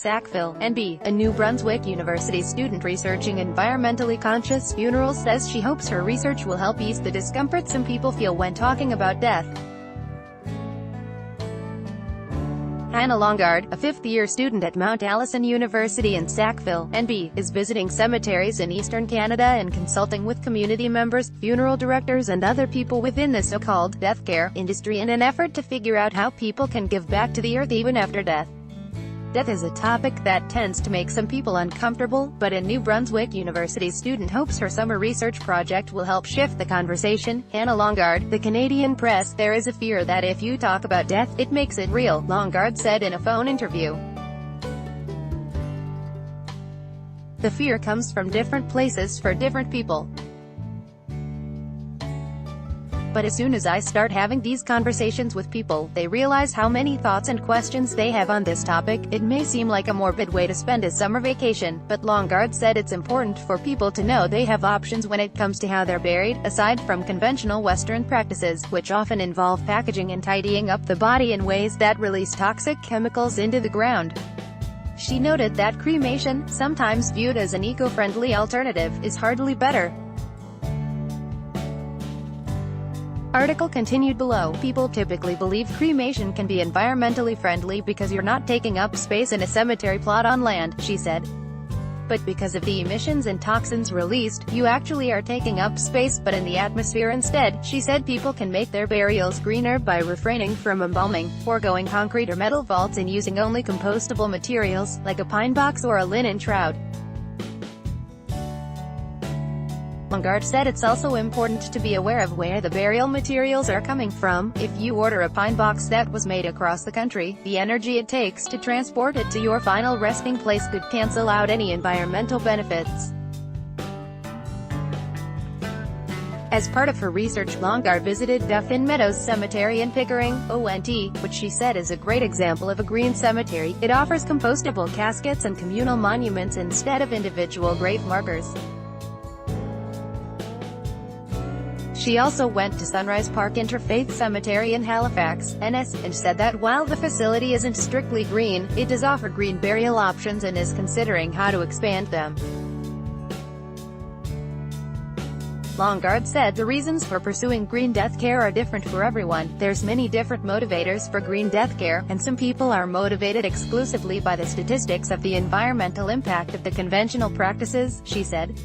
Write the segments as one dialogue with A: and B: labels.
A: Sackville, NB, a New Brunswick University student researching environmentally conscious funerals, says she hopes her research will help ease the discomfort some people feel when talking about death. Hannah Longard, a fifth-year student at Mount Allison University in Sackville, NB, is visiting cemeteries in eastern Canada and consulting with community members, funeral directors and other people within the so-called death care industry in an effort to figure out how people can give back to the earth even after death. Death is a topic that tends to make some people uncomfortable, but a New Brunswick University student hopes her summer research project will help shift the conversation. Hannah Longard, the Canadian Press, there is a fear that if you talk about death, it makes it real, Longard said in a phone interview. The fear comes from different places for different people. But as soon as I start having these conversations with people, they realize how many thoughts and questions they have on this topic. It may seem like a morbid way to spend a summer vacation, but Longard said it's important for people to know they have options when it comes to how they're buried, aside from conventional Western practices, which often involve packaging and tidying up the body in ways that release toxic chemicals into the ground. She noted that cremation, sometimes viewed as an eco-friendly alternative, is hardly better. Article continued below. People typically believe cremation can be environmentally friendly because you're not taking up space in a cemetery plot on land, she said. But because of the emissions and toxins released, you actually are taking up space, but in the atmosphere instead. She said people can make their burials greener by refraining from embalming, foregoing concrete or metal vaults and using only compostable materials, like a pine box or a linen shroud. Longard said it's also important to be aware of where the burial materials are coming from. If you order a pine box that was made across the country, the energy it takes to transport it to your final resting place could cancel out any environmental benefits. As part of her research, Longard visited Duffin Meadows Cemetery in Pickering, ONT, which she said is a great example of a green cemetery. It offers compostable caskets and communal monuments instead of individual grave markers. She also went to Sunrise Park Interfaith Cemetery in Halifax, NS, and said that while the facility isn't strictly green, it does offer green burial options and is considering how to expand them. Longard said the reasons for pursuing green death care are different for everyone. There's many different motivators for green death care, and some people are motivated exclusively by the statistics of the environmental impact of the conventional practices, she said.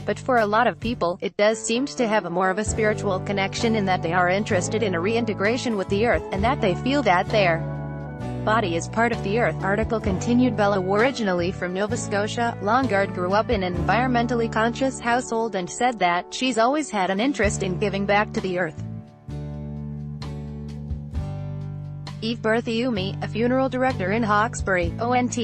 A: But for a lot of people, it does seem to have more of a spiritual connection in that they are interested in a reintegration with the earth, and that they feel that their body is part of the earth. Article continued. Bella, originally from Nova Scotia, Longard grew up in an environmentally conscious household and said that she's always had an interest in giving back to the earth. Eve Berthiaume, a funeral director in Hawkesbury, ONT,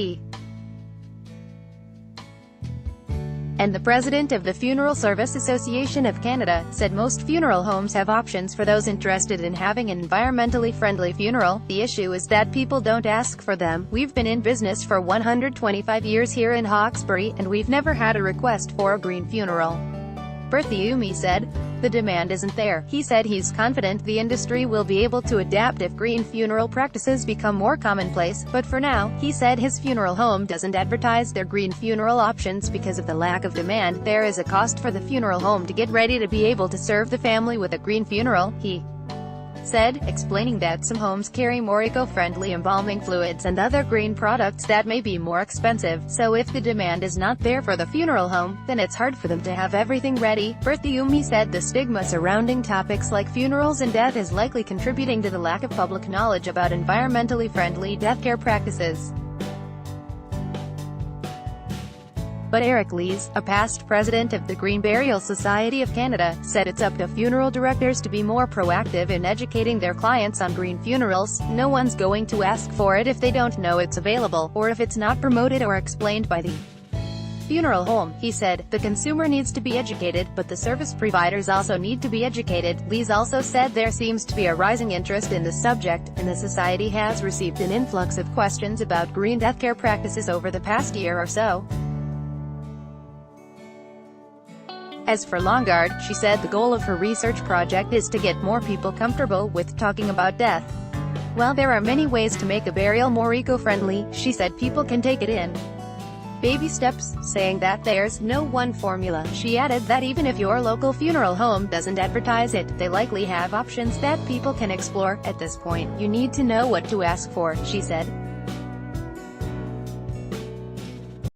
A: and the president of the Funeral Service Association of Canada, said most funeral homes have options for those interested in having an environmentally friendly funeral. The issue is that people don't ask for them. We've been in business for 125 years here in Hawkesbury, and we've never had a request for a green funeral. Berthiaume said. The demand isn't there. He said he's confident the industry will be able to adapt if green funeral practices become more commonplace, but for now, he said his funeral home doesn't advertise their green funeral options because of the lack of demand. There is a cost for the funeral home to get ready to be able to serve the family with a green funeral, he said, explaining that some homes carry more eco-friendly embalming fluids and other green products that may be more expensive, so if the demand is not there for the funeral home, then it's hard for them to have everything ready. Berthiaume said the stigma surrounding topics like funerals and death is likely contributing to the lack of public knowledge about environmentally friendly death care practices. But Eric Lees, a past president of the Green Burial Society of Canada, said it's up to funeral directors to be more proactive in educating their clients on green funerals. No one's going to ask for it if they don't know it's available, or if it's not promoted or explained by the funeral home, he said. The consumer needs to be educated, but the service providers also need to be educated. Lees also said there seems to be a rising interest in the subject, and the society has received an influx of questions about green death care practices over the past year or so. As for Longard, she said the goal of her research project is to get more people comfortable with talking about death. Well, there are many ways to make a burial more eco-friendly, she said. People can take it in baby steps, saying that there's no one formula. She added that even if your local funeral home doesn't advertise it, they likely have options that people can explore. At this point, you need to know what to ask for, she said.